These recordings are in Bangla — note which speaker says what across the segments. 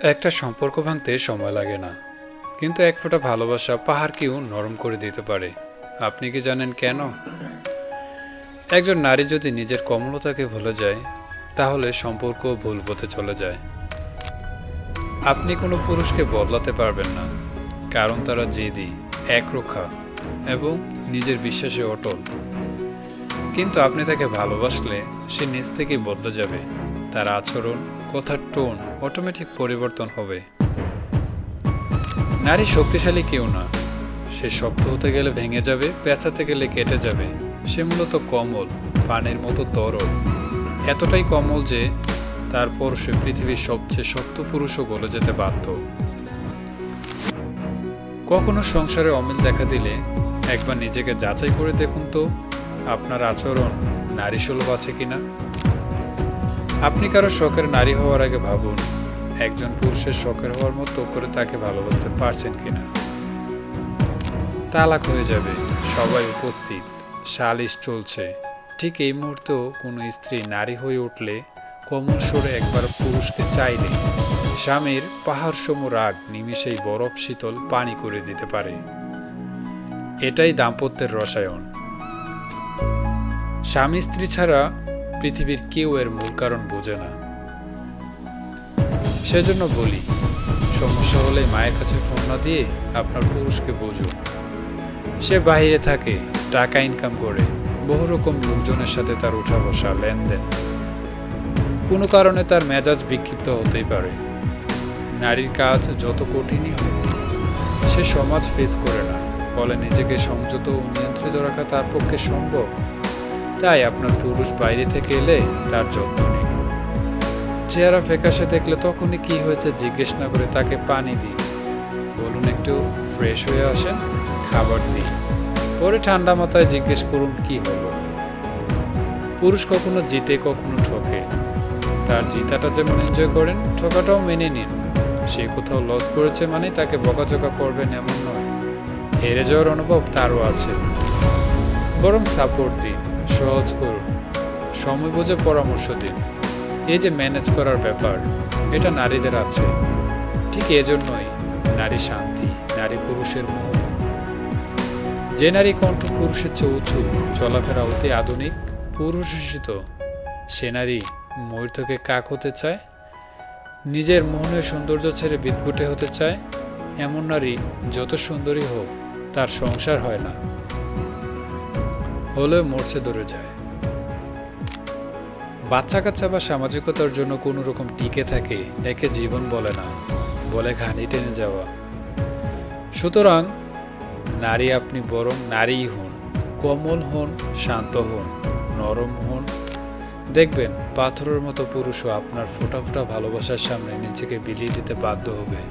Speaker 1: একটা সম্পর্ক ভাঙতে সময় লাগে না, কিন্তু এক ফোঁটা ভালোবাসা পাহাড়কেও নরম করে দিতে পারে। আপনি কি জানেন কেন? একজন নারী যদি নিজের কোমলতাকে ভুলে যায়, তাহলে সম্পর্ক ভুল পথে চলে যায়। আপনি কোনো পুরুষকে বদলাতে পারবেন না, কারণ তারা জেদি, একরোখা এবং নিজের বিশ্বাসে অটল। কিন্তু আপনি তাকে ভালোবাসলে সে নিজ থেকেই বদলে যাবে। তার আচরণ, কথার টোন অটোমেটিক পরিবর্তন হবে। নারী শক্তিশালী কেউ না, সে শক্ত হতে গেলে ভেঙে যাবে, পেঁচাতে গেলে কেটে যাবে। সে মূলত কোমল, পানির মতো তরল, এতটাই কোমল যে তারপর সে পৃথিবীর সবচেয়ে শক্ত পুরুষও গলে যেতে বাধ্য। কখনো সংসারে অমিল দেখা দিলে একবার নিজেকে যাচাই করে দেখুন তো, আপনার আচরণ নারী সুলভ আছে কিনা। আপনি কারো শখের নারী হওয়ার আগে ভাবুন, একজন পুরুষের শখের হওয়ার মতো করে তাকে ভালোবাসতে পারছেন কিনা। তালাক হয়ে যাবে, সবাই উপস্থিত, সালিশ চলছে। ঠিক এই মুহূর্তেও কোনো স্ত্রী নারী হয়ে উঠলে, কোমল সুরে একবার পুরুষকে চাইলে, স্বামীর পাহাড়সম রাগ নিমিষেই বরফ শীতল পানি করে দিতে পারে। এটাই দাম্পত্যের রসায়ন। স্বামী স্ত্রী ছাড়া পৃথিবীর কেউ এর মূল কারণ বোঝে না। সেজন্য বলি, সমস্যা হলে মায়ের কাছে ফোন না দিয়ে আপনার পুরুষকে বুঝুন। সে বাইরে থাকে, টাকা ইনকাম করে, বহু রকম লোকজনের সাথে তার উঠা বসা, লেনদেন। কোনো কারণে তার মেজাজ বিক্ষিপ্ত হতেই পারে। নারীর কাজ যত কঠিনই হোক, সে সমাজ ফেস করে না, ফলে নিজেকে সংযত ও নিয়ন্ত্রিত রাখা তার পক্ষে সম্ভব। তাই আপনার পুরুষ বাইরে থেকে এলে তার যত্ন নিন। চেহারা ফ্যাকাশে দেখলে তখনই কি হয়েছে জিজ্ঞেস না করে তাকে পানি দিন, বলুন একটু ফ্রেশ হয়ে আসেন, খাবার দিন। পরে ঠান্ডা মাথায় জিজ্ঞেস করুন কি হলো। পুরুষ কখনো জিতে, কখনো ঠকে। তার জিতাটা যেমন এনজয় করেন, ঠকাটাও মেনে নিন। সে কোথাও লস করেছে মানে তাকে বকাঝকা করবেন এমন নয়। হেরে যাওয়ার অনুভব তারও আছে, বরং সাপোর্ট দিন, সহজ করুন, সময় বুঝে পরামর্শ দিন। এই যে ম্যানেজ করার ব্যাপার, এটা নারীদের আছে। ঠিক এজন্যই নারী শান্তি, নারী পুরুষের মোহ। যে নারী কণ্ঠ পুরুষের চেয়ে উঁচু, চলাফেরা অতি আধুনিক, পুরুষিত, সে নারী ময়ূর থেকে কাক হতে চায়, নিজের মোহনীয় সৌন্দর্য ছেড়ে বিদঘুটে হতে চায়। এমন নারী যত সুন্দরী হোক, তার সংসার হয় না, হলেও মরচে ধরে যায়। বাচ্চা কাচ্চা বা সামাজিকতার জন্য কোনো রকম টিকে থাকে, একে জীবন বলে না, বলে ঘানি টেনে যাওয়া। সুতরাং নারী আপনি বরং নারীই হন, কোমল হন, শান্ত হন, নরম হন। দেখবেন পাথরের মতো পুরুষও আপনার ফোঁটা ফোঁটা ভালোবাসার সামনে নিজেকে বিলিয়ে দিতে বাধ্য হবে।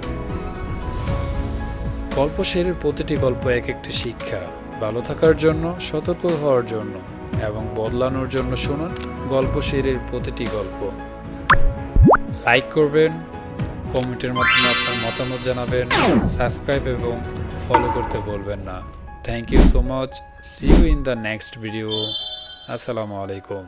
Speaker 1: গল্প শেরের প্রতিটি গল্প এক একটি শিক্ষা। ভালো থাকার জন্য, সতর্ক হওয়ার জন্য এবং বদলানোর জন্য শুনুন গল্প শেরের প্রতিটি গল্প। লাইক করবেন, কমেন্টের মাধ্যমে আপনার মতামত জানাবেন, সাবস্ক্রাইব এবং ফলো করতে বলবেন না। Thank you so much. See you in the next video. আসসালামু আলাইকুম।